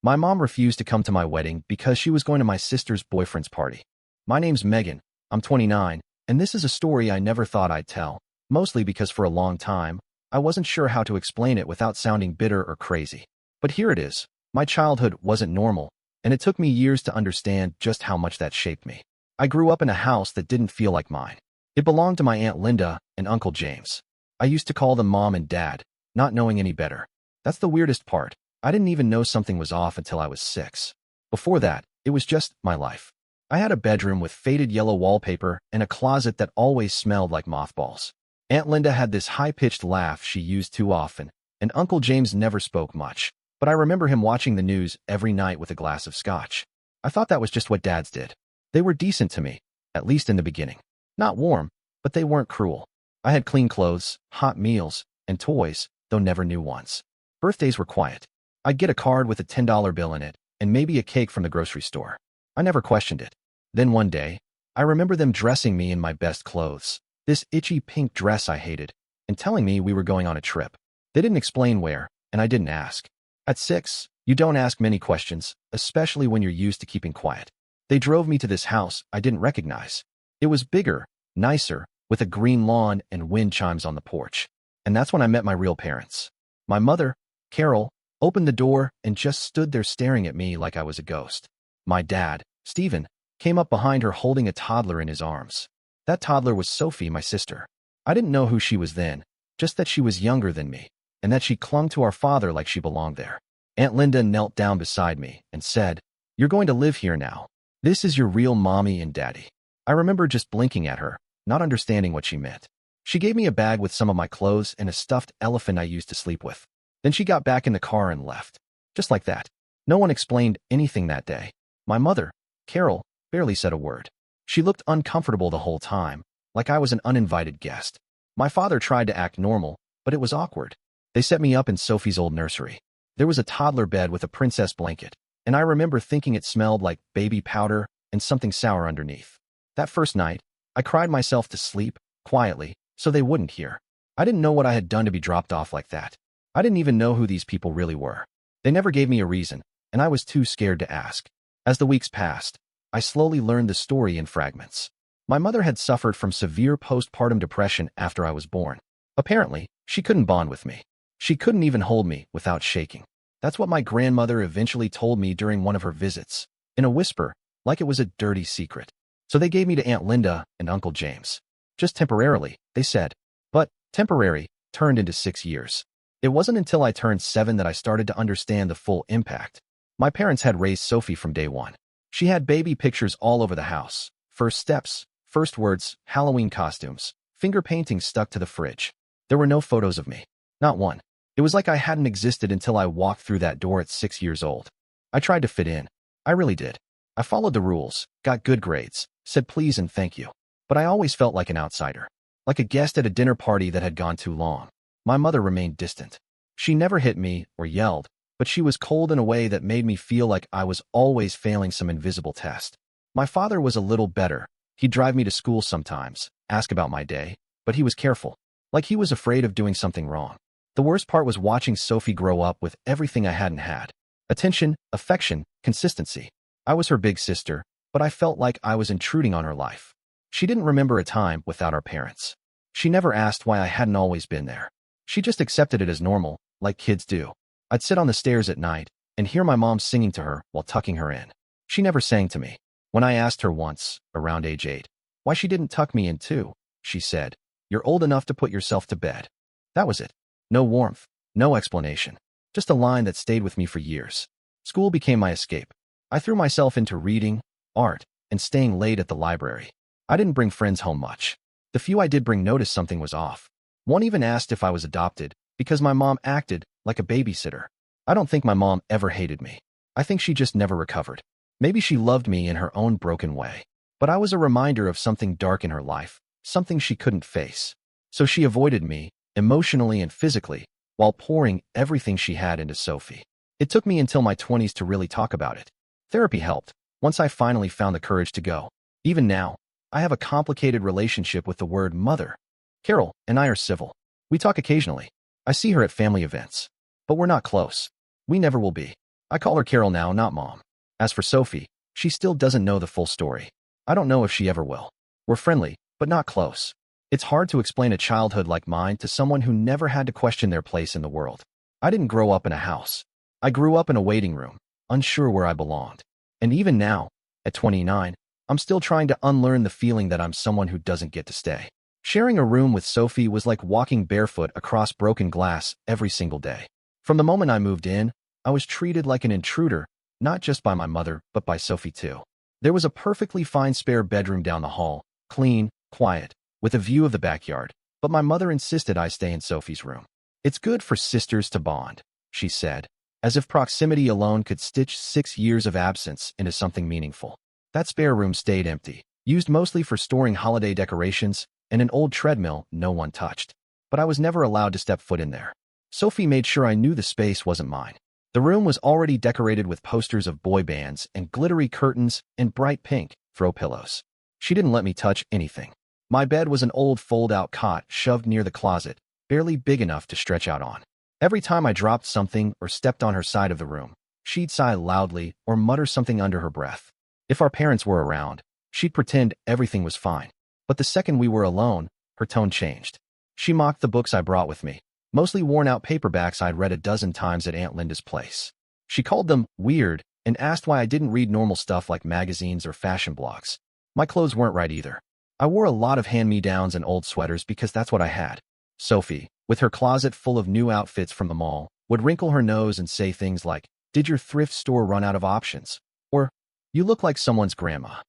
My mom refused to come to my wedding because she was going to my sister's boyfriend's party. My name's Megan, I'm 29, and this is a story I never thought I'd tell, mostly because for a long time, I wasn't sure how to explain it without sounding bitter or crazy. But here it is. My childhood wasn't normal, and it took me years to understand just how much that shaped me. I grew up in a house that didn't feel like mine. It belonged to my Aunt Linda and Uncle James. I used to call them Mom and Dad, not knowing any better. That's the weirdest part. I didn't even know something was off until I was 6. Before that, it was just my life. I had a bedroom with faded yellow wallpaper and a closet that always smelled like mothballs. Aunt Linda had this high-pitched laugh she used too often, and Uncle James never spoke much, but I remember him watching the news every night with a glass of scotch. I thought that was just what dads did. They were decent to me, at least in the beginning. Not warm, but they weren't cruel. I had clean clothes, hot meals, and toys, though never new ones. Birthdays were quiet. I'd get a card with a $10 bill in it, and maybe a cake from the grocery store. I never questioned it. Then one day, I remember them dressing me in my best clothes, this itchy pink dress I hated, and telling me we were going on a trip. They didn't explain where, and I didn't ask. At 6, you don't ask many questions, especially when you're used to keeping quiet. They drove me to this house I didn't recognize. It was bigger, nicer, with a green lawn and wind chimes on the porch. And that's when I met my real parents. My mother, Carol, opened the door and just stood there staring at me like I was a ghost. My dad, Stephen, came up behind her holding a toddler in his arms. That toddler was Sophie, my sister. I didn't know who she was then, just that she was younger than me, and that she clung to our father like she belonged there. Aunt Linda knelt down beside me and said, "You're going to live here now. This is your real mommy and daddy." I remember just blinking at her, not understanding what she meant. She gave me a bag with some of my clothes and a stuffed elephant I used to sleep with. Then she got back in the car and left. Just like that. No one explained anything that day. My mother, Carol, barely said a word. She looked uncomfortable the whole time, like I was an uninvited guest. My father tried to act normal, but it was awkward. They set me up in Sophie's old nursery. There was a toddler bed with a princess blanket, and I remember thinking it smelled like baby powder and something sour underneath. That first night, I cried myself to sleep, quietly, so they wouldn't hear. I didn't know what I had done to be dropped off like that. I didn't even know who these people really were. They never gave me a reason, and I was too scared to ask. As the weeks passed, I slowly learned the story in fragments. My mother had suffered from severe postpartum depression after I was born. Apparently, she couldn't bond with me. She couldn't even hold me without shaking. That's what my grandmother eventually told me during one of her visits, in a whisper, like it was a dirty secret. So they gave me to Aunt Linda and Uncle James. Just temporarily, they said. But temporary turned into 6 years. It wasn't until I turned 7 that I started to understand the full impact. My parents had raised Sophie from day one. She had baby pictures all over the house. First steps, first words, Halloween costumes, finger paintings stuck to the fridge. There were no photos of me. Not one. It was like I hadn't existed until I walked through that door at 6 years old. I tried to fit in. I really did. I followed the rules, got good grades, said please and thank you. But I always felt like an outsider. Like a guest at a dinner party that had gone too long. My mother remained distant. She never hit me or yelled, but she was cold in a way that made me feel like I was always failing some invisible test. My father was a little better. He'd drive me to school sometimes, ask about my day, but he was careful. Like he was afraid of doing something wrong. The worst part was watching Sophie grow up with everything I hadn't had. Attention, affection, consistency. I was her big sister, but I felt like I was intruding on her life. She didn't remember a time without our parents. She never asked why I hadn't always been there. She just accepted it as normal, like kids do. I'd sit on the stairs at night and hear my mom singing to her while tucking her in. She never sang to me. When I asked her once, around age 8, why she didn't tuck me in too, she said, "You're old enough to put yourself to bed." That was it. No warmth, no explanation. Just a line that stayed with me for years. School became my escape. I threw myself into reading, art, and staying late at the library. I didn't bring friends home much. The few I did bring noticed something was off. One even asked if I was adopted, because my mom acted like a babysitter. I don't think my mom ever hated me. I think she just never recovered. Maybe she loved me in her own broken way. But I was a reminder of something dark in her life, something she couldn't face. So she avoided me, emotionally and physically, while pouring everything she had into Sophie. It took me until my 20s to really talk about it. Therapy helped, once I finally found the courage to go. Even now, I have a complicated relationship with the word mother. Carol and I are civil. We talk occasionally. I see her at family events. But we're not close. We never will be. I call her Carol now, not Mom. As for Sophie, she still doesn't know the full story. I don't know if she ever will. We're friendly, but not close. It's hard to explain a childhood like mine to someone who never had to question their place in the world. I didn't grow up in a house. I grew up in a waiting room, unsure where I belonged. And even now, at 29, I'm still trying to unlearn the feeling that I'm someone who doesn't get to stay. Sharing a room with Sophie was like walking barefoot across broken glass every single day. From the moment I moved in, I was treated like an intruder, not just by my mother, but by Sophie too. There was a perfectly fine spare bedroom down the hall, clean, quiet, with a view of the backyard, but my mother insisted I stay in Sophie's room. It's good for sisters to bond, she said, as if proximity alone could stitch 6 years of absence into something meaningful. That spare room stayed empty, used mostly for storing holiday decorations and an old treadmill no one touched. But I was never allowed to step foot in there. Sophie made sure I knew the space wasn't mine. The room was already decorated with posters of boy bands and glittery curtains and bright pink throw pillows. She didn't let me touch anything. My bed was an old fold-out cot shoved near the closet, barely big enough to stretch out on. Every time I dropped something or stepped on her side of the room, she'd sigh loudly or mutter something under her breath. If our parents were around, she'd pretend everything was fine. But the second we were alone, her tone changed. She mocked the books I brought with me, mostly worn-out paperbacks I'd read a dozen times at Aunt Linda's place. She called them weird and asked why I didn't read normal stuff like magazines or fashion blogs. My clothes weren't right either. I wore a lot of hand-me-downs and old sweaters because that's what I had. Sophie, with her closet full of new outfits from the mall, would wrinkle her nose and say things like, "Did your thrift store run out of options?" Or, "You look like someone's grandma."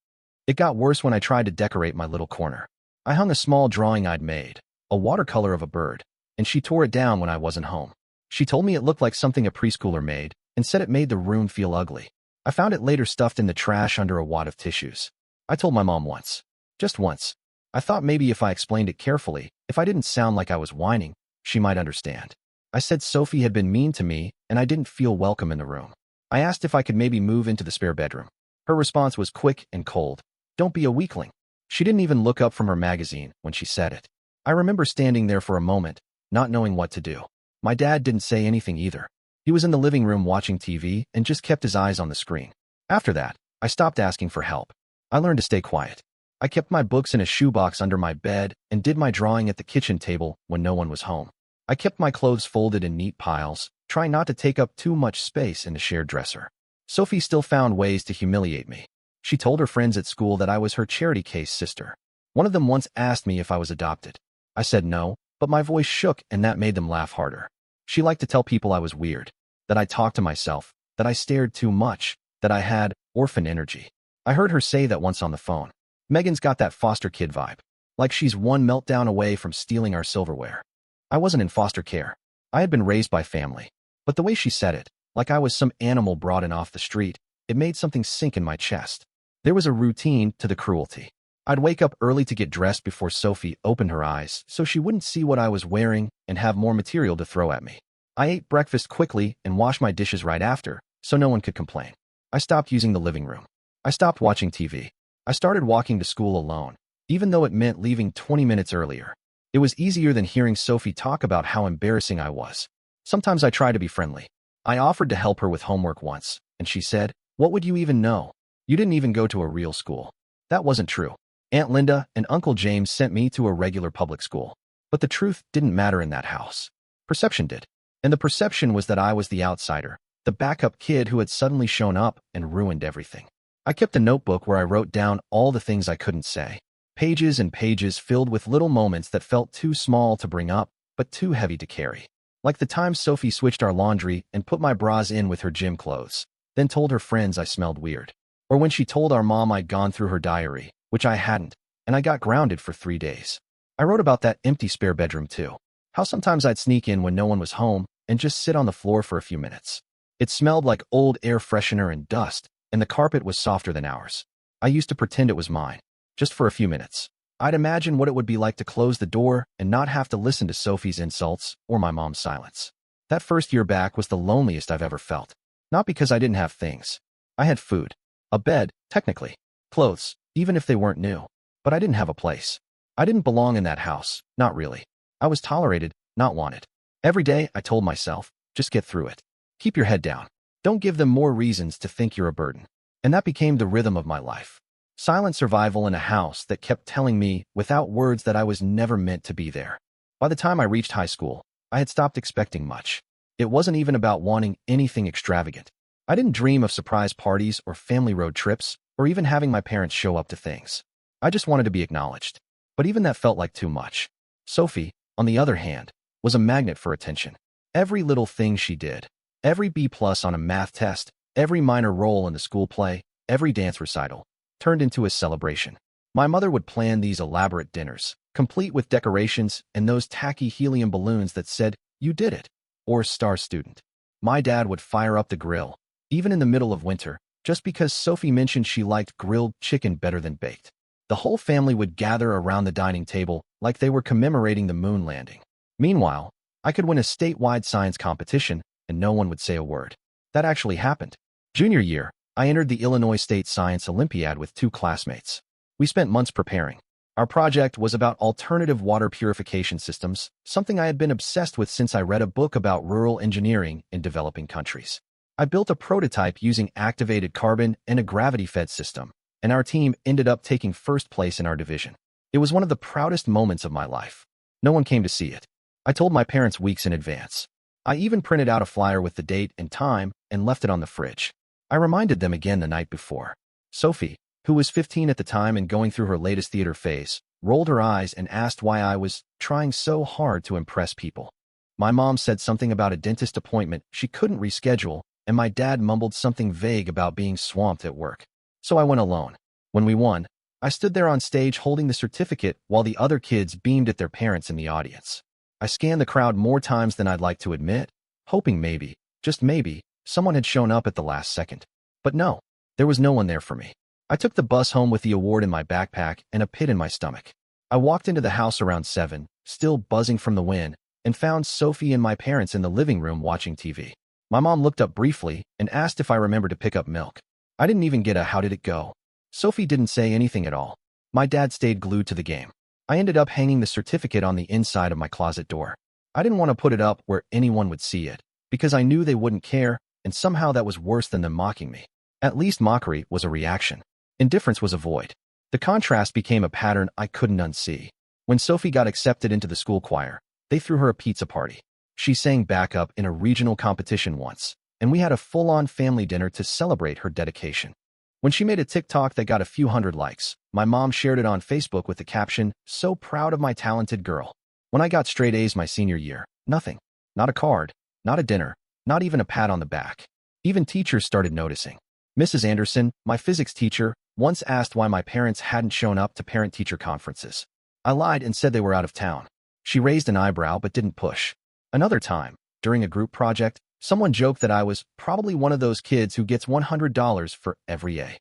It got worse when I tried to decorate my little corner. I hung a small drawing I'd made, a watercolor of a bird, and she tore it down when I wasn't home. She told me it looked like something a preschooler made and said it made the room feel ugly. I found it later stuffed in the trash under a wad of tissues. I told my mom once. Just once. I thought maybe if I explained it carefully, if I didn't sound like I was whining, she might understand. I said Sophie had been mean to me and I didn't feel welcome in the room. I asked if I could maybe move into the spare bedroom. Her response was quick and cold. "Don't be a weakling." She didn't even look up from her magazine when she said it. I remember standing there for a moment, not knowing what to do. My dad didn't say anything either. He was in the living room watching TV and just kept his eyes on the screen. After that, I stopped asking for help. I learned to stay quiet. I kept my books in a shoebox under my bed and did my drawing at the kitchen table when no one was home. I kept my clothes folded in neat piles, trying not to take up too much space in the shared dresser. Sophie still found ways to humiliate me. She told her friends at school that I was her charity case sister. One of them once asked me if I was adopted. I said no, but my voice shook and that made them laugh harder. She liked to tell people I was weird, that I talked to myself, that I stared too much, that I had orphan energy. I heard her say that once on the phone. Megan's got that foster kid vibe, like she's one meltdown away from stealing our silverware. I wasn't in foster care. I had been raised by family. But the way she said it, like I was some animal brought in off the street, it made something sink in my chest. There was a routine to the cruelty. I'd wake up early to get dressed before Sophie opened her eyes so she wouldn't see what I was wearing and have more material to throw at me. I ate breakfast quickly and washed my dishes right after, so no one could complain. I stopped using the living room. I stopped watching TV. I started walking to school alone, even though it meant leaving 20 minutes earlier. It was easier than hearing Sophie talk about how embarrassing I was. Sometimes I tried to be friendly. I offered to help her with homework once, and she said, "What would you even know? You didn't even go to a real school." That wasn't true. Aunt Linda and Uncle James sent me to a regular public school. But the truth didn't matter in that house. Perception did. And the perception was that I was the outsider, the backup kid who had suddenly shown up and ruined everything. I kept a notebook where I wrote down all the things I couldn't say. Pages and pages filled with little moments that felt too small to bring up, but too heavy to carry. Like the time Sophie switched our laundry and put my bras in with her gym clothes, then told her friends I smelled weird. Or when she told our mom I'd gone through her diary, which I hadn't, and I got grounded for 3 days. I wrote about that empty spare bedroom too. How sometimes I'd sneak in when no one was home and just sit on the floor for a few minutes. It smelled like old air freshener and dust, and the carpet was softer than ours. I used to pretend it was mine, just for a few minutes. I'd imagine what it would be like to close the door and not have to listen to Sophie's insults or my mom's silence. That first year back was the loneliest I've ever felt. Not because I didn't have things. I had food. A bed, technically. Clothes, even if they weren't new. But I didn't have a place. I didn't belong in that house, not really. I was tolerated, not wanted. Every day, I told myself, just get through it. Keep your head down. Don't give them more reasons to think you're a burden. And that became the rhythm of my life. Silent survival in a house that kept telling me, without words, that I was never meant to be there. By the time I reached high school, I had stopped expecting much. It wasn't even about wanting anything extravagant. I didn't dream of surprise parties or family road trips, or even having my parents show up to things. I just wanted to be acknowledged. But even that felt like too much. Sophie, on the other hand, was a magnet for attention. Every little thing she did, every B+ on a math test, every minor role in the school play, every dance recital, turned into a celebration. My mother would plan these elaborate dinners, complete with decorations and those tacky helium balloons that said, "You did it," or "Star Student." My dad would fire up the grill, even in the middle of winter, just because Sophie mentioned she liked grilled chicken better than baked. The whole family would gather around the dining table like they were commemorating the moon landing. Meanwhile, I could win a statewide science competition and no one would say a word. That actually happened. Junior year, I entered the Illinois State Science Olympiad with 2 classmates. We spent months preparing. Our project was about alternative water purification systems, something I had been obsessed with since I read a book about rural engineering in developing countries. I built a prototype using activated carbon and a gravity-fed system, and our team ended up taking first place in our division. It was one of the proudest moments of my life. No one came to see it. I told my parents weeks in advance. I even printed out a flyer with the date and time and left it on the fridge. I reminded them again the night before. Sophie, who was 15 at the time and going through her latest theater phase, rolled her eyes and asked why I was trying so hard to impress people. My mom said something about a dentist appointment she couldn't reschedule, and my dad mumbled something vague about being swamped at work. So I went alone. When we won, I stood there on stage holding the certificate while the other kids beamed at their parents in the audience. I scanned the crowd more times than I'd like to admit, hoping maybe, just maybe, someone had shown up at the last second. But no, there was no one there for me. I took the bus home with the award in my backpack and a pit in my stomach. I walked into the house around 7, still buzzing from the win, and found Sophie and my parents in the living room watching TV. My mom looked up briefly and asked if I remembered to pick up milk. I didn't even get a "how did it go?" Sophie didn't say anything at all. My dad stayed glued to the game. I ended up hanging the certificate on the inside of my closet door. I didn't want to put it up where anyone would see it, because I knew they wouldn't care, and somehow that was worse than them mocking me. At least mockery was a reaction. Indifference was a void. The contrast became a pattern I couldn't unsee. When Sophie got accepted into the school choir, they threw her a pizza party. She sang backup in a regional competition once, and we had a full-on family dinner to celebrate her dedication. When she made a TikTok that got a few hundred likes, my mom shared it on Facebook with the caption, "So proud of my talented girl." When I got straight A's my senior year, nothing. Not a card, not a dinner, not even a pat on the back. Even teachers started noticing. Mrs. Anderson, my physics teacher, once asked why my parents hadn't shown up to parent-teacher conferences. I lied and said they were out of town. She raised an eyebrow but didn't push. Another time, during a group project, someone joked that I was probably one of those kids who gets $100 for every A.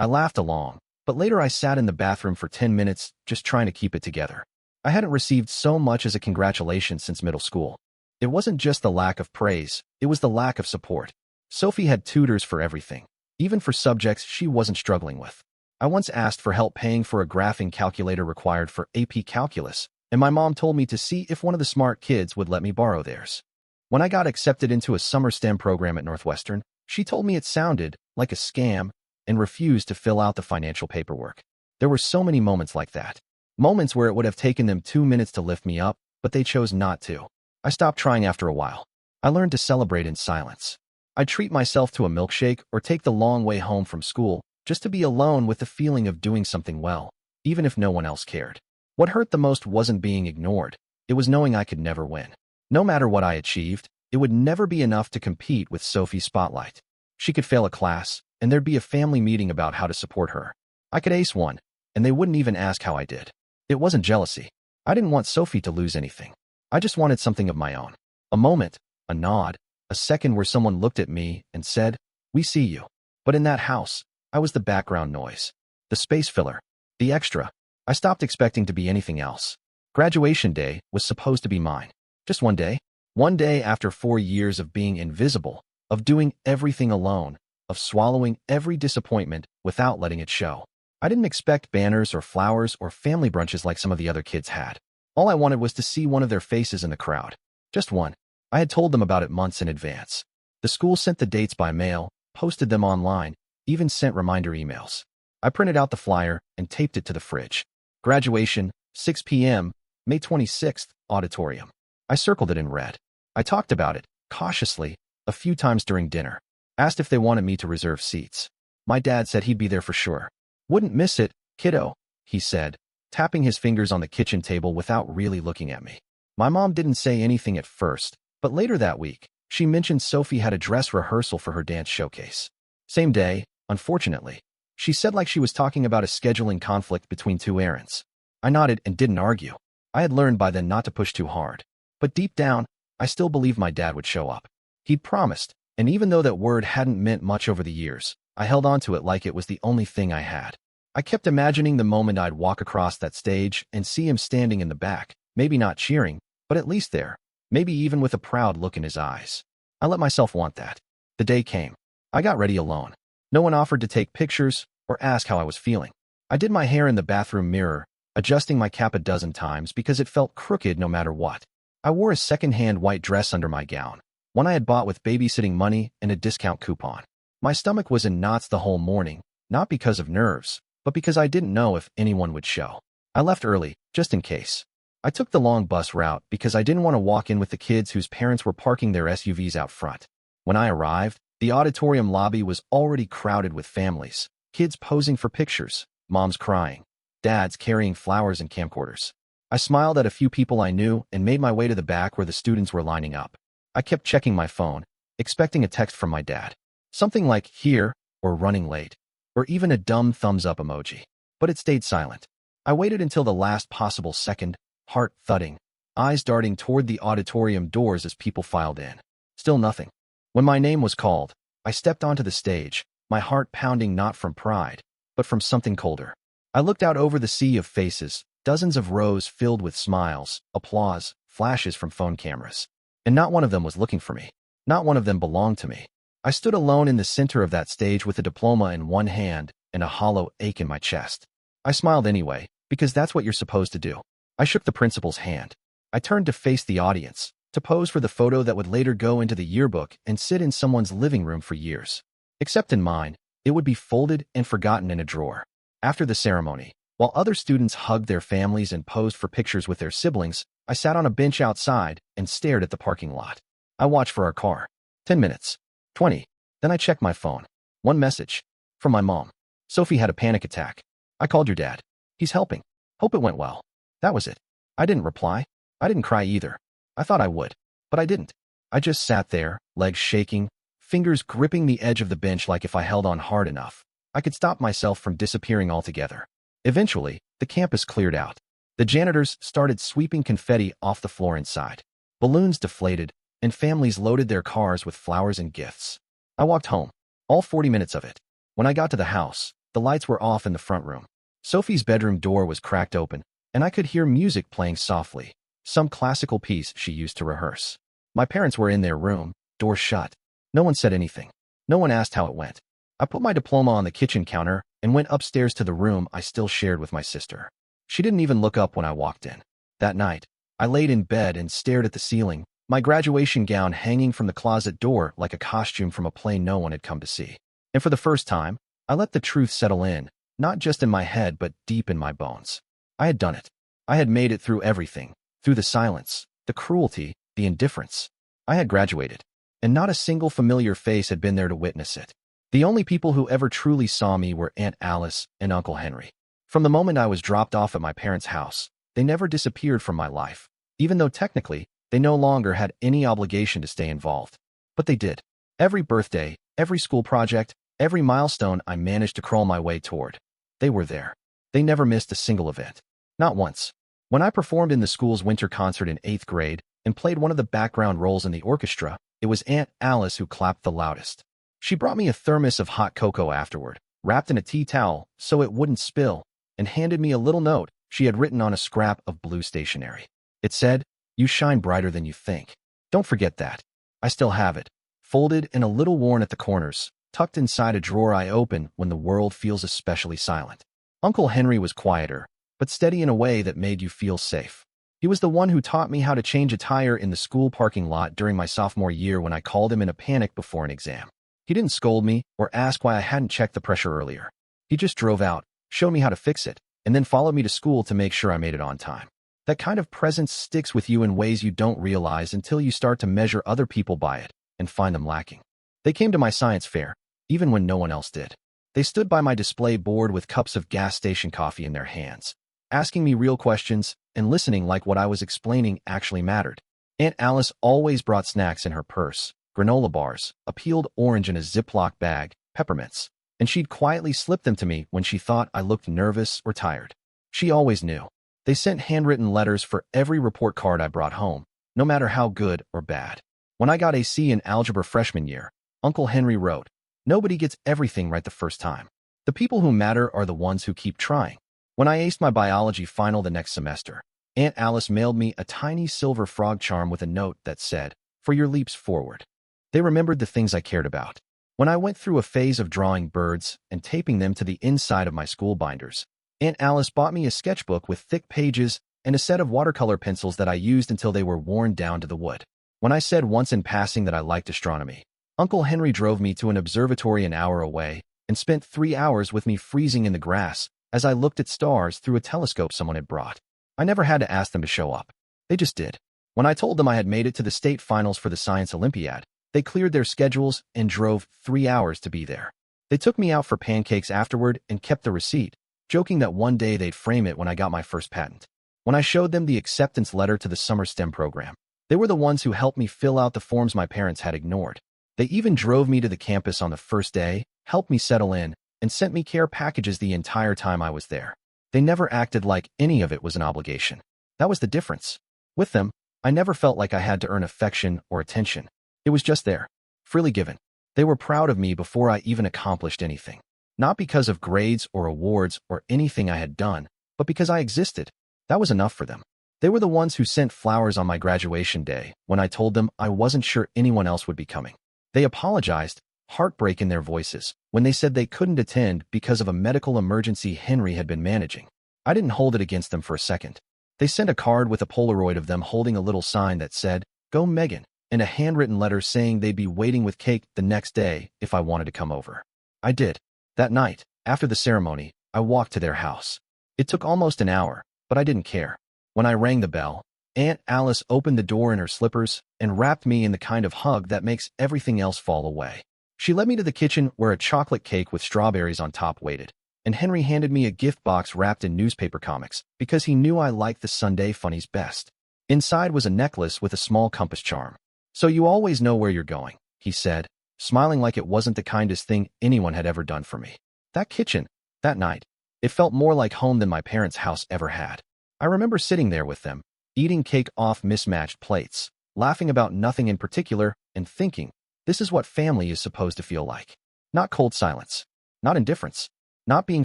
I laughed along, but later I sat in the bathroom for 10 minutes just trying to keep it together. I hadn't received so much as a congratulation since middle school. It wasn't just the lack of praise, it was the lack of support. Sophie had tutors for everything, even for subjects she wasn't struggling with. I once asked for help paying for a graphing calculator required for AP Calculus, and my mom told me to see if one of the smart kids would let me borrow theirs. When I got accepted into a summer STEM program at Northwestern, she told me it sounded like a scam and refused to fill out the financial paperwork. There were so many moments like that. Moments where it would have taken them 2 minutes to lift me up, but they chose not to. I stopped trying after a while. I learned to celebrate in silence. I'd treat myself to a milkshake or take the long way home from school just to be alone with the feeling of doing something well, even if no one else cared. What hurt the most wasn't being ignored. It was knowing I could never win. No matter what I achieved, it would never be enough to compete with Sophie's spotlight. She could fail a class, and there'd be a family meeting about how to support her. I could ace one, and they wouldn't even ask how I did. It wasn't jealousy. I didn't want Sophie to lose anything. I just wanted something of my own. A moment, a nod, a second where someone looked at me and said, "We see you." But in that house, I was the background noise, the space filler, the extra. I stopped expecting to be anything else. Graduation day was supposed to be mine. Just one day. One day after 4 years of being invisible, of doing everything alone, of swallowing every disappointment without letting it show. I didn't expect banners or flowers or family brunches like some of the other kids had. All I wanted was to see one of their faces in the crowd. Just one. I had told them about it months in advance. The school sent the dates by mail, posted them online, even sent reminder emails. I printed out the flyer and taped it to the fridge. Graduation, 6 p.m., May 26th, auditorium. I circled it in red. I talked about it, cautiously, a few times during dinner. Asked if they wanted me to reserve seats. My dad said he'd be there for sure. Wouldn't miss it, kiddo, he said, tapping his fingers on the kitchen table without really looking at me. My mom didn't say anything at first, but later that week, she mentioned Sophie had a dress rehearsal for her dance showcase. Same day, unfortunately. She said like she was talking about a scheduling conflict between two errands. I nodded and didn't argue. I had learned by then not to push too hard. But deep down, I still believed my dad would show up. He'd promised, and even though that word hadn't meant much over the years, I held on to it like it was the only thing I had. I kept imagining the moment I'd walk across that stage and see him standing in the back, maybe not cheering, but at least there, maybe even with a proud look in his eyes. I let myself want that. The day came. I got ready alone. No one offered to take pictures or ask how I was feeling. I did my hair in the bathroom mirror, adjusting my cap a dozen times because it felt crooked no matter what. I wore a second-hand white dress under my gown, one I had bought with babysitting money and a discount coupon. My stomach was in knots the whole morning, not because of nerves, but because I didn't know if anyone would show. I left early, just in case. I took the long bus route because I didn't want to walk in with the kids whose parents were parking their SUVs out front. When I arrived, the auditorium lobby was already crowded with families, kids posing for pictures, moms crying, dads carrying flowers and camcorders. I smiled at a few people I knew and made my way to the back where the students were lining up. I kept checking my phone, expecting a text from my dad. Something like here, or running late, or even a dumb thumbs-up emoji. But it stayed silent. I waited until the last possible second, heart thudding, eyes darting toward the auditorium doors as people filed in. Still nothing. When my name was called, I stepped onto the stage, my heart pounding not from pride, but from something colder. I looked out over the sea of faces, dozens of rows filled with smiles, applause, flashes from phone cameras. And not one of them was looking for me. Not one of them belonged to me. I stood alone in the center of that stage with a diploma in one hand and a hollow ache in my chest. I smiled anyway, because that's what you're supposed to do. I shook the principal's hand. I turned to face the audience, to pose for the photo that would later go into the yearbook and sit in someone's living room for years. Except in mine, it would be folded and forgotten in a drawer. After the ceremony, while other students hugged their families and posed for pictures with their siblings, I sat on a bench outside and stared at the parking lot. I watched for our car. 10 minutes. 20. Then I checked my phone. One message. From my mom. Sophie had a panic attack. I called your dad. He's helping. Hope it went well. That was it. I didn't reply. I didn't cry either. I thought I would, but I didn't. I just sat there, legs shaking, fingers gripping the edge of the bench like if I held on hard enough, I could stop myself from disappearing altogether. Eventually, the campus cleared out. The janitors started sweeping confetti off the floor inside. Balloons deflated, and families loaded their cars with flowers and gifts. I walked home, all 40 minutes of it. When I got to the house, the lights were off in the front room. Sophie's bedroom door was cracked open, and I could hear music playing softly, some classical piece she used to rehearse. My parents were in their room, door shut. No one said anything. No one asked how it went. I put my diploma on the kitchen counter and went upstairs to the room I still shared with my sister. She didn't even look up when I walked in. That night, I laid in bed and stared at the ceiling, my graduation gown hanging from the closet door like a costume from a play no one had come to see. And for the first time, I let the truth settle in, not just in my head but deep in my bones. I had done it. I had made it through everything, through the silence, the cruelty, the indifference. I had graduated, and not a single familiar face had been there to witness it. The only people who ever truly saw me were Aunt Alice and Uncle Henry. From the moment I was dropped off at my parents' house, they never disappeared from my life, even though technically, they no longer had any obligation to stay involved. But they did. Every birthday, every school project, every milestone I managed to crawl my way toward. They were there. They never missed a single event. Not once. When I performed in the school's winter concert in 8th grade and played one of the background roles in the orchestra, it was Aunt Alice who clapped the loudest. She brought me a thermos of hot cocoa afterward, wrapped in a tea towel so it wouldn't spill, and handed me a little note she had written on a scrap of blue stationery. It said, "You shine brighter than you think. Don't forget that." I still have it, folded and a little worn at the corners, tucked inside a drawer I open when the world feels especially silent. Uncle Henry was quieter, but steady in a way that made you feel safe. He was the one who taught me how to change a tire in the school parking lot during my sophomore year when I called him in a panic before an exam. He didn't scold me or ask why I hadn't checked the pressure earlier. He just drove out, showed me how to fix it, and then followed me to school to make sure I made it on time. That kind of presence sticks with you in ways you don't realize until you start to measure other people by it and find them lacking. They came to my science fair, even when no one else did. They stood by my display board with cups of gas station coffee in their hands, asking me real questions and listening like what I was explaining actually mattered. Aunt Alice always brought snacks in her purse, granola bars, a peeled orange in a Ziploc bag, peppermints, and she'd quietly slip them to me when she thought I looked nervous or tired. She always knew. They sent handwritten letters for every report card I brought home, no matter how good or bad. When I got a C in algebra freshman year, Uncle Henry wrote, "Nobody gets everything right the first time. The people who matter are the ones who keep trying." When I aced my biology final the next semester, Aunt Alice mailed me a tiny silver frog charm with a note that said, "For your leaps forward." They remembered the things I cared about. When I went through a phase of drawing birds and taping them to the inside of my school binders, Aunt Alice bought me a sketchbook with thick pages and a set of watercolor pencils that I used until they were worn down to the wood. When I said once in passing that I liked astronomy, Uncle Henry drove me to an observatory an hour away and spent 3 hours with me freezing in the grass as I looked at stars through a telescope someone had brought. I never had to ask them to show up. They just did. When I told them I had made it to the state finals for the Science Olympiad, they cleared their schedules and drove 3 hours to be there. They took me out for pancakes afterward and kept the receipt, joking that one day they'd frame it when I got my first patent. When I showed them the acceptance letter to the summer STEM program, they were the ones who helped me fill out the forms my parents had ignored. They even drove me to the campus on the first day, helped me settle in, and sent me care packages the entire time I was there. They never acted like any of it was an obligation. That was the difference. With them, I never felt like I had to earn affection or attention. It was just there, freely given. They were proud of me before I even accomplished anything. Not because of grades or awards or anything I had done, but because I existed. That was enough for them. They were the ones who sent flowers on my graduation day when I told them I wasn't sure anyone else would be coming. They apologized, heartbreak in their voices, when they said they couldn't attend because of a medical emergency Henry had been managing. I didn't hold it against them for a second. They sent a card with a Polaroid of them holding a little sign that said, "Go Megan," and a handwritten letter saying they'd be waiting with cake the next day if I wanted to come over. I did. That night, after the ceremony, I walked to their house. It took almost an hour, but I didn't care. When I rang the bell, Aunt Alice opened the door in her slippers and wrapped me in the kind of hug that makes everything else fall away. She led me to the kitchen where a chocolate cake with strawberries on top waited, and Henry handed me a gift box wrapped in newspaper comics because he knew I liked the Sunday funnies best. Inside was a necklace with a small compass charm. "So you always know where you're going," he said, smiling like it wasn't the kindest thing anyone had ever done for me. That kitchen, that night, it felt more like home than my parents' house ever had. I remember sitting there with them, eating cake off mismatched plates, laughing about nothing in particular, and thinking, this is what family is supposed to feel like. Not cold silence, not indifference, not being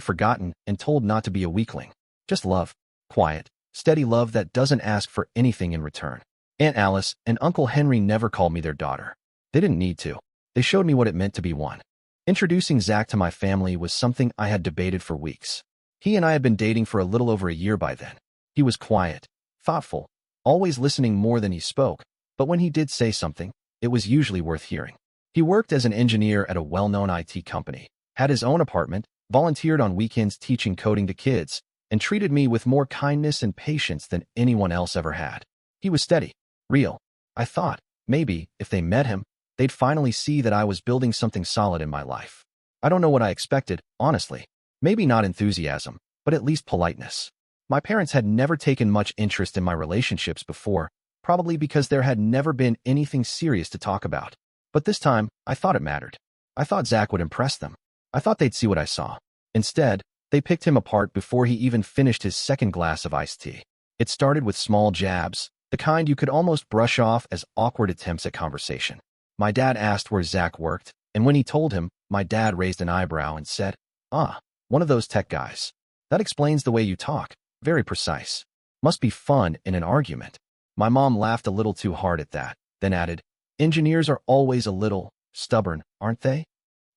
forgotten and told not to be a weakling. Just love, quiet, steady love that doesn't ask for anything in return. Aunt Alice and Uncle Henry never called me their daughter. They didn't need to. They showed me what it meant to be one. Introducing Zach to my family was something I had debated for weeks. He and I had been dating for a little over a year by then. He was quiet, thoughtful, always listening more than he spoke, but when he did say something, it was usually worth hearing. He worked as an engineer at a well-known IT company, had his own apartment, volunteered on weekends teaching coding to kids, and treated me with more kindness and patience than anyone else ever had. He was steady, real. I thought, maybe, if they met him, they'd finally see that I was building something solid in my life. I don't know what I expected, honestly. Maybe not enthusiasm, but at least politeness. My parents had never taken much interest in my relationships before, probably because there had never been anything serious to talk about. But this time, I thought it mattered. I thought Zach would impress them. I thought they'd see what I saw. Instead, they picked him apart before he even finished his second glass of iced tea. It started with small jabs, the kind you could almost brush off as awkward attempts at conversation. My dad asked where Zach worked, and when he told him, my dad raised an eyebrow and said, "Ah, one of those tech guys. That explains the way you talk. Very precise. Must be fun in an argument." My mom laughed a little too hard at that, then added, "Engineers are always a little stubborn, aren't they?"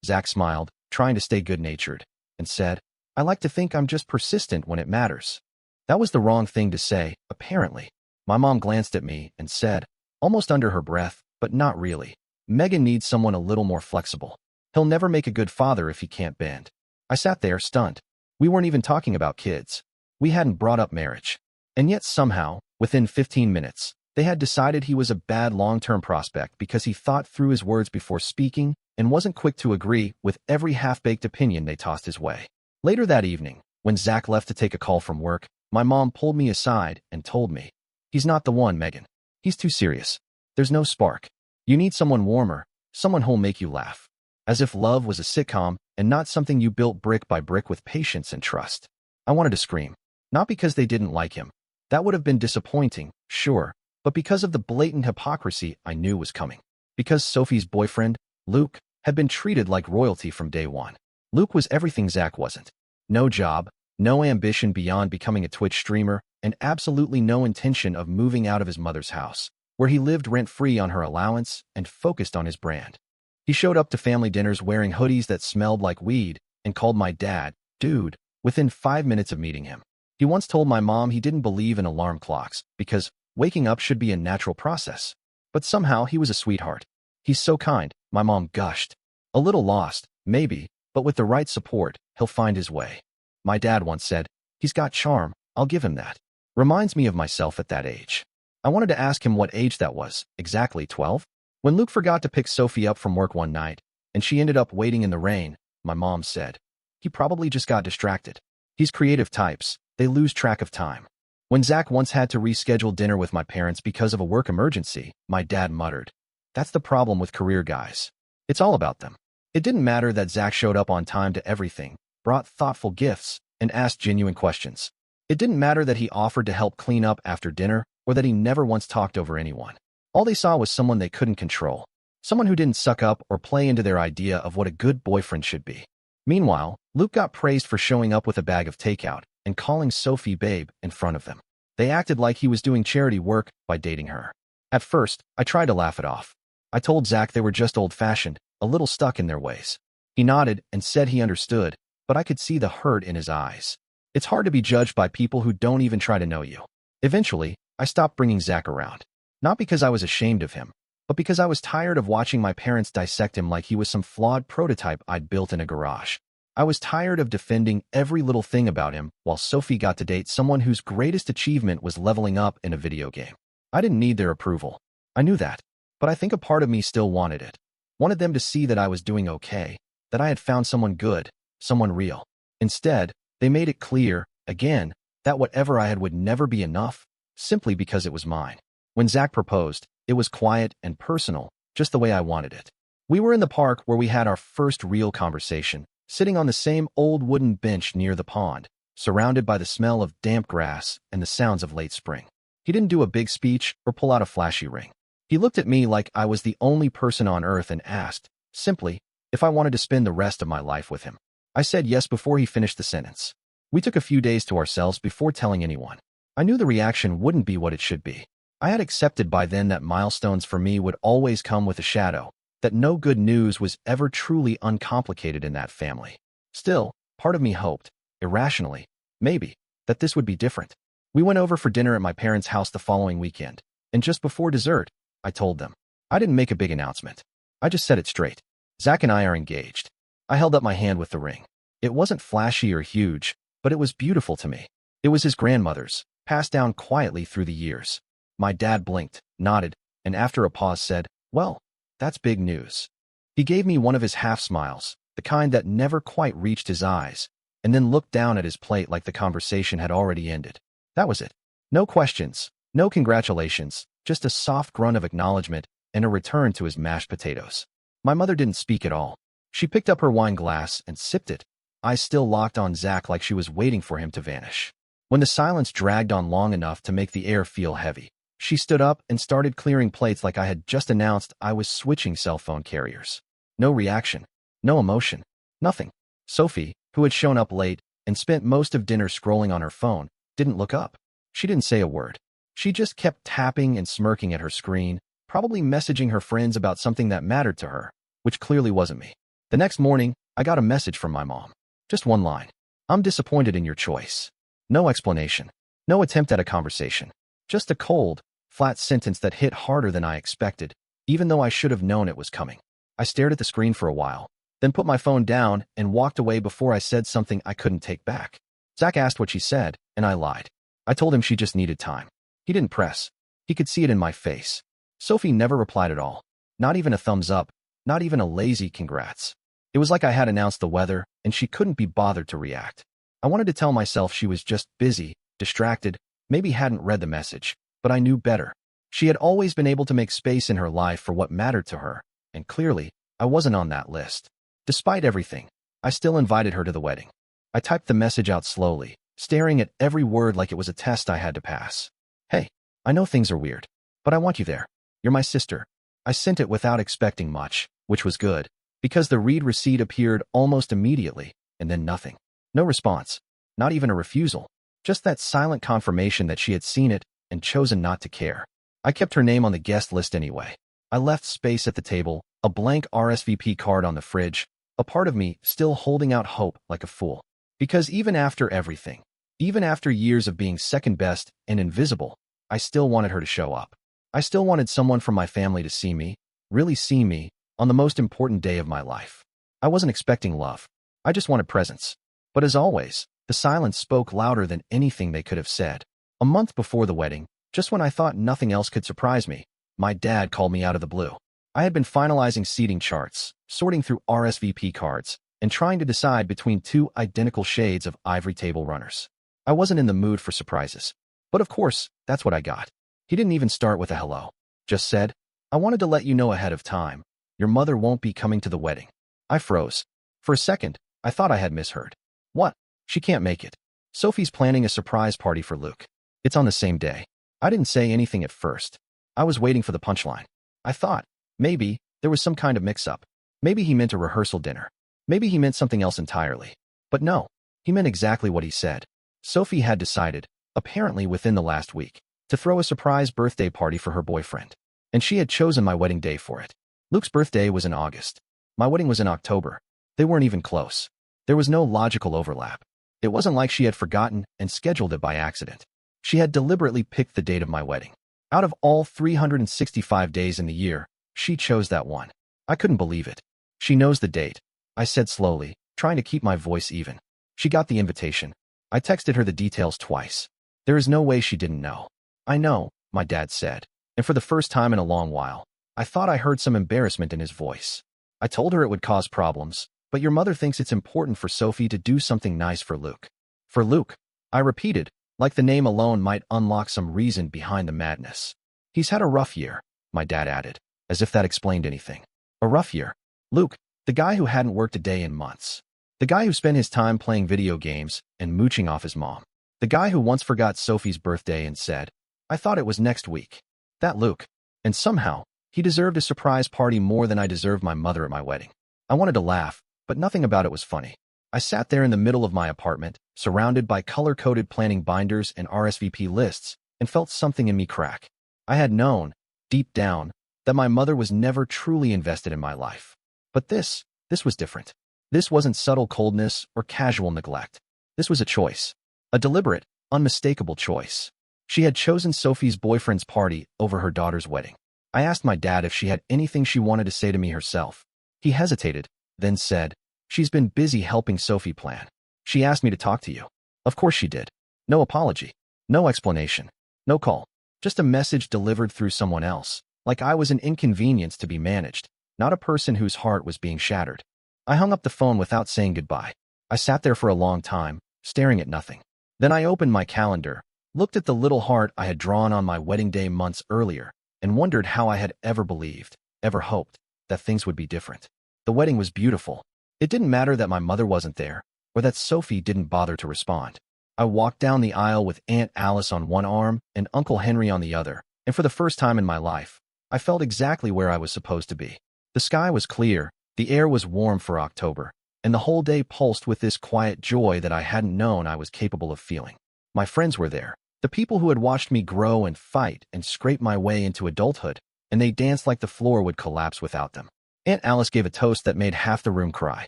Zach smiled, trying to stay good-natured, and said, "I like to think I'm just persistent when it matters." That was the wrong thing to say, apparently. My mom glanced at me and said, almost under her breath, but not really. Megan needs someone a little more flexible. He'll never make a good father if he can't bend. I sat there, stunned. We weren't even talking about kids. We hadn't brought up marriage. And yet somehow, within 15 minutes, they had decided he was a bad long-term prospect because he thought through his words before speaking and wasn't quick to agree with every half-baked opinion they tossed his way. Later that evening, when Zach left to take a call from work, my mom pulled me aside and told me, "He's not the one, Megan. He's too serious. There's no spark. You need someone warmer, someone who'll make you laugh." As if love was a sitcom and not something you built brick by brick with patience and trust. I wanted to scream. Not because they didn't like him. That would have been disappointing, sure, but because of the blatant hypocrisy I knew was coming. Because Sophie's boyfriend, Luke, had been treated like royalty from day one. Luke was everything Zach wasn't. No job, no ambition beyond becoming a Twitch streamer, and absolutely no intention of moving out of his mother's house, where he lived rent-free on her allowance and focused on his brand. He showed up to family dinners wearing hoodies that smelled like weed and called my dad, "Dude," within 5 minutes of meeting him. He once told my mom he didn't believe in alarm clocks because waking up should be a natural process. But somehow he was a sweetheart. "He's so kind," my mom gushed. "A little lost, maybe, but with the right support, he'll find his way." My dad once said, "He's got charm, I'll give him that." Reminds me of myself at that age. I wanted to ask him what age that was, exactly 12? When Luke forgot to pick Sophie up from work one night, and she ended up waiting in the rain, my mom said, "He probably just got distracted." He's creative types. They lose track of time. When Zach once had to reschedule dinner with my parents because of a work emergency, my dad muttered, "That's the problem with career guys. It's all about them." It didn't matter that Zach showed up on time to everything, brought thoughtful gifts, and asked genuine questions. It didn't matter that he offered to help clean up after dinner or that he never once talked over anyone. All they saw was someone they couldn't control, someone who didn't suck up or play into their idea of what a good boyfriend should be. Meanwhile, Luke got praised for showing up with a bag of takeout and calling Sophie babe in front of them. They acted like he was doing charity work by dating her. At first, I tried to laugh it off. I told Zach they were just old-fashioned, a little stuck in their ways. He nodded and said he understood, but I could see the hurt in his eyes. It's hard to be judged by people who don't even try to know you. Eventually, I stopped bringing Zach around. Not because I was ashamed of him, but because I was tired of watching my parents dissect him like he was some flawed prototype I'd built in a garage. I was tired of defending every little thing about him while Sophie got to date someone whose greatest achievement was leveling up in a video game. I didn't need their approval. I knew that, but I think a part of me still wanted it. Wanted them to see that I was doing okay, that I had found someone good, someone real. Instead, they made it clear, again, that whatever I had would never be enough, simply because it was mine. When Zach proposed, it was quiet and personal, just the way I wanted it. We were in the park where we had our first real conversation, sitting on the same old wooden bench near the pond, surrounded by the smell of damp grass and the sounds of late spring. He didn't do a big speech or pull out a flashy ring. He looked at me like I was the only person on earth and asked, simply, if I wanted to spend the rest of my life with him. I said yes before he finished the sentence. We took a few days to ourselves before telling anyone. I knew the reaction wouldn't be what it should be. I had accepted by then that milestones for me would always come with a shadow, that no good news was ever truly uncomplicated in that family. Still, part of me hoped, irrationally, maybe, that this would be different. We went over for dinner at my parents' house the following weekend, and just before dessert, I told them. I didn't make a big announcement. I just said it straight. Zach and I are engaged. I held up my hand with the ring. It wasn't flashy or huge, but it was beautiful to me. It was his grandmother's, passed down quietly through the years. My dad blinked, nodded, and after a pause said, "Well, that's big news." He gave me one of his half smiles, the kind that never quite reached his eyes, and then looked down at his plate like the conversation had already ended. That was it. No questions, no congratulations, just a soft grunt of acknowledgement and a return to his mashed potatoes. My mother didn't speak at all. She picked up her wine glass and sipped it, eyes still locked on Zach like she was waiting for him to vanish. When the silence dragged on long enough to make the air feel heavy, she stood up and started clearing plates like I had just announced I was switching cell phone carriers. No reaction, no emotion, nothing. Sophie, who had shown up late and spent most of dinner scrolling on her phone, didn't look up. She didn't say a word. She just kept tapping and smirking at her screen, probably messaging her friends about something that mattered to her, which clearly wasn't me. The next morning, I got a message from my mom. Just one line. "I'm disappointed in your choice." No explanation. No attempt at a conversation. Just a cold, flat sentence that hit harder than I expected, even though I should have known it was coming. I stared at the screen for a while, then put my phone down and walked away before I said something I couldn't take back. Zach asked what she said, and I lied. I told him she just needed time. He didn't press. He could see it in my face. Sophie never replied at all. Not even a thumbs up, not even a lazy congrats. It was like I had announced the weather, and she couldn't be bothered to react. I wanted to tell myself she was just busy, distracted, maybe hadn't read the message, but I knew better. She had always been able to make space in her life for what mattered to her, and clearly, I wasn't on that list. Despite everything, I still invited her to the wedding. I typed the message out slowly, staring at every word like it was a test I had to pass. Hey, I know things are weird, but I want you there. You're my sister. I sent it without expecting much, which was good, because the read receipt appeared almost immediately, and then nothing. No response, not even a refusal, just that silent confirmation that she had seen it and chosen not to care. I kept her name on the guest list anyway. I left space at the table, a blank RSVP card on the fridge, a part of me still holding out hope like a fool. Because even after everything, even after years of being second best and invisible, I still wanted her to show up. I still wanted someone from my family to see me, really see me, on the most important day of my life. I wasn't expecting love. I just wanted presence. But as always, the silence spoke louder than anything they could have said. A month before the wedding, just when I thought nothing else could surprise me, my dad called me out of the blue. I had been finalizing seating charts, sorting through RSVP cards, and trying to decide between two identical shades of ivory table runners. I wasn't in the mood for surprises. But of course, that's what I got. He didn't even start with a hello. Just said, I wanted to let you know ahead of time. Your mother won't be coming to the wedding. I froze. For a second, I thought I had misheard. What? She can't make it. Sophie's planning a surprise party for Luke. It's on the same day. I didn't say anything at first. I was waiting for the punchline. I thought, maybe, there was some kind of mix-up. Maybe he meant a rehearsal dinner. Maybe he meant something else entirely. But no, he meant exactly what he said. Sophie had decided, apparently within the last week, to throw a surprise birthday party for her boyfriend. And she had chosen my wedding day for it. Luke's birthday was in August. My wedding was in October. They weren't even close. There was no logical overlap. It wasn't like she had forgotten and scheduled it by accident. She had deliberately picked the date of my wedding. Out of all 365 days in the year, she chose that one. I couldn't believe it. She knows the date, I said slowly, trying to keep my voice even. She got the invitation. I texted her the details twice. There is no way she didn't know. I know, my dad said, and for the first time in a long while, I thought I heard some embarrassment in his voice. I told her it would cause problems, but your mother thinks it's important for Sophie to do something nice for Luke. For Luke, I repeated, like the name alone might unlock some reason behind the madness. He's had a rough year, my dad added, as if that explained anything. A rough year. Luke, the guy who hadn't worked a day in months. The guy who spent his time playing video games and mooching off his mom. The guy who once forgot Sophie's birthday and said, I thought it was next week. That Luke. And somehow, he deserved a surprise party more than I deserved my mother at my wedding. I wanted to laugh, but nothing about it was funny. I sat there in the middle of my apartment, surrounded by color-coded planning binders and RSVP lists, and felt something in me crack. I had known, deep down, that my mother was never truly invested in my life. But this was different. This wasn't subtle coldness or casual neglect. This was a choice. A deliberate, unmistakable choice. She had chosen Sophie's boyfriend's party over her daughter's wedding. I asked my dad if she had anything she wanted to say to me herself. He hesitated, then said, She's been busy helping Sophie plan. She asked me to talk to you. Of course she did. No apology. No explanation. No call. Just a message delivered through someone else, like I was an inconvenience to be managed, not a person whose heart was being shattered. I hung up the phone without saying goodbye. I sat there for a long time, staring at nothing. Then I opened my calendar, looked at the little heart I had drawn on my wedding day months earlier, and wondered how I had ever believed, ever hoped, that things would be different. The wedding was beautiful. It didn't matter that my mother wasn't there, or that Sophie didn't bother to respond. I walked down the aisle with Aunt Alice on one arm and Uncle Henry on the other, and for the first time in my life, I felt exactly where I was supposed to be. The sky was clear, the air was warm for October, and the whole day pulsed with this quiet joy that I hadn't known I was capable of feeling. My friends were there, the people who had watched me grow and fight and scrape my way into adulthood, and they danced like the floor would collapse without them. Aunt Alice gave a toast that made half the room cry.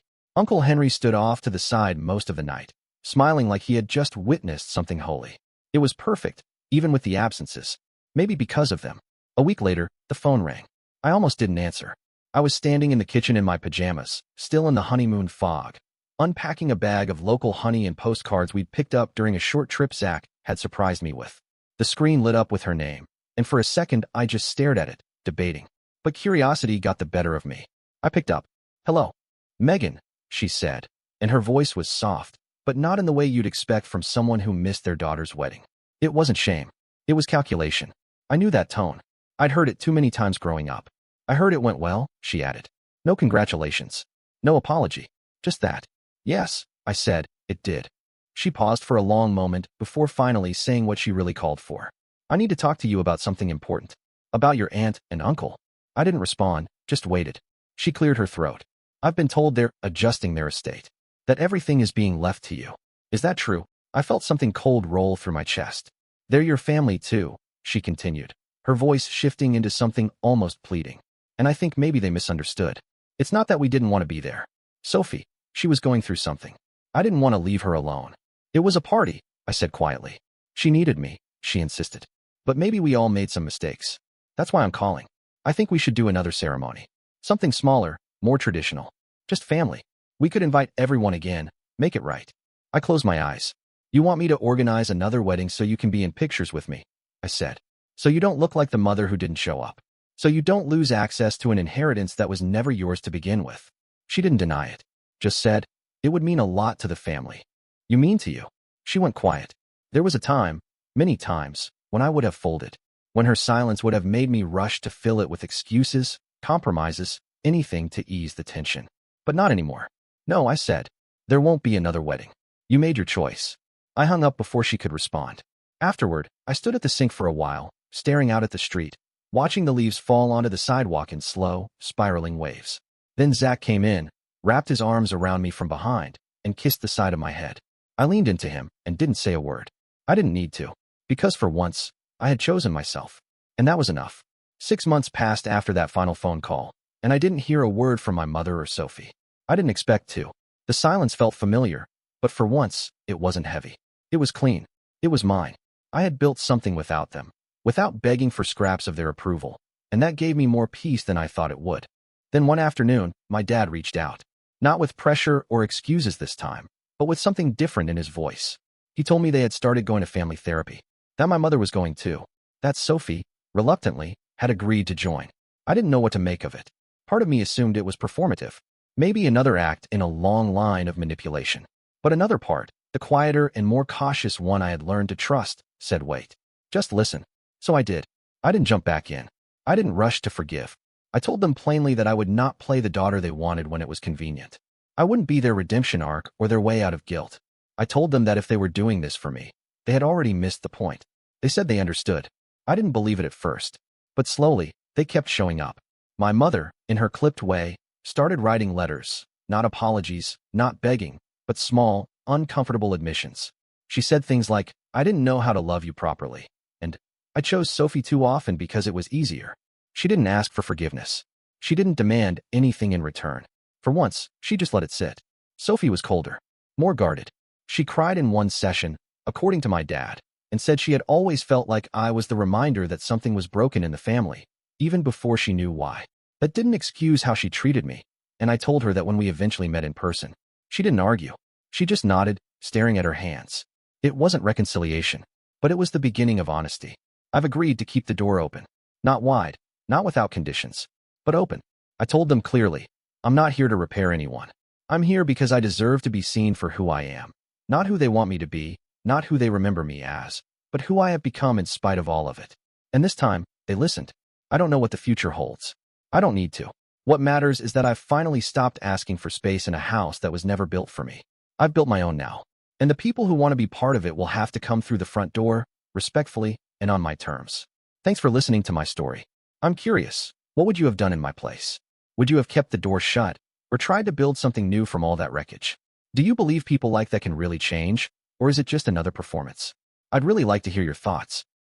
Uncle Henry stood off to the side most of the night, smiling like he had just witnessed something holy. It was perfect, even with the absences. Maybe because of them. A week later, the phone rang. I almost didn't answer. I was standing in the kitchen in my pajamas, still in the honeymoon fog, unpacking a bag of local honey and postcards we'd picked up during a short trip Zach had surprised me with. The screen lit up with her name, and for a second I just stared at it, debating. But curiosity got the better of me. I picked up. "Hello, Megan," she said, and her voice was soft, but not in the way you'd expect from someone who missed their daughter's wedding. It wasn't shame. It was calculation. I knew that tone. I'd heard it too many times growing up. "I heard it went well," she added. "No congratulations. No apology. Just that." "Yes," I said, "it did." She paused for a long moment before finally saying what she really called for. "I need to talk to you about something important. About your aunt and uncle." I didn't respond, just waited. She cleared her throat. "I've been told they're adjusting their estate. That everything is being left to you. Is that true?" I felt something cold roll through my chest. "They're your family too," she continued, her voice shifting into something almost pleading. "And I think maybe they misunderstood. It's not that we didn't want to be there. Sophie, she was going through something. I didn't want to leave her alone. It was a party," I said quietly. "She needed me," she insisted. "But maybe we all made some mistakes. That's why I'm calling. I think we should do another ceremony. Something smaller, more traditional. Just family. We could invite everyone again, make it right." I closed my eyes. "You want me to organize another wedding so you can be in pictures with me?" I said. "So you don't look like the mother who didn't show up. So you don't lose access to an inheritance that was never yours to begin with." She didn't deny it. Just said, "It would mean a lot to the family." "You mean to you?" She went quiet. There was a time, many times, when I would have folded. When her silence would have made me rush to fill it with excuses, compromises, anything to ease the tension. But not anymore. "No," I said. "There won't be another wedding. You made your choice." I hung up before she could respond. Afterward, I stood at the sink for a while, staring out at the street, watching the leaves fall onto the sidewalk in slow, spiraling waves. Then Zach came in, wrapped his arms around me from behind, and kissed the side of my head. I leaned into him and didn't say a word. I didn't need to, because for once, I had chosen myself. And that was enough. 6 months passed after that final phone call, and I didn't hear a word from my mother or Sophie. I didn't expect to. The silence felt familiar, but for once, it wasn't heavy. It was clean. It was mine. I had built something without them, without begging for scraps of their approval, and that gave me more peace than I thought it would. Then one afternoon, my dad reached out. Not with pressure or excuses this time, but with something different in his voice. He told me they had started going to family therapy. That my mother was going too. That Sophie, reluctantly, had agreed to join. I didn't know what to make of it. Part of me assumed it was performative. Maybe another act in a long line of manipulation. But another part, the quieter and more cautious one I had learned to trust, said wait. Just listen. So I did. I didn't jump back in. I didn't rush to forgive. I told them plainly that I would not play the daughter they wanted when it was convenient. I wouldn't be their redemption arc or their way out of guilt. I told them that if they were doing this for me, they had already missed the point. They said they understood. I didn't believe it at first. But slowly, they kept showing up. My mother, in her clipped way, started writing letters, not apologies, not begging, but small, uncomfortable admissions. She said things like, "I didn't know how to love you properly," and "I chose Sophie too often because it was easier." She didn't ask for forgiveness. She didn't demand anything in return. For once, she just let it sit. Sophie was colder, more guarded. She cried in one session, according to my dad, and said she had always felt like I was the reminder that something was broken in the family, even before she knew why. That didn't excuse how she treated me, and I told her that when we eventually met in person, she didn't argue. She just nodded, staring at her hands. It wasn't reconciliation, but it was the beginning of honesty. I've agreed to keep the door open. Not wide, not without conditions, but open. I told them clearly, I'm not here to repair anyone. I'm here because I deserve to be seen for who I am. Not who they want me to be, not who they remember me as, but who I have become in spite of all of it. And this time, they listened. I don't know what the future holds. I don't need to. What matters is that I've finally stopped asking for space in a house that was never built for me. I've built my own now. And the people who want to be part of it will have to come through the front door, respectfully, and on my terms. Thanks for listening to my story. I'm curious, what would you have done in my place? Would you have kept the door shut, or tried to build something new from all that wreckage? Do you believe people like that can really change, or is it just another performance? I'd really like to hear your thoughts.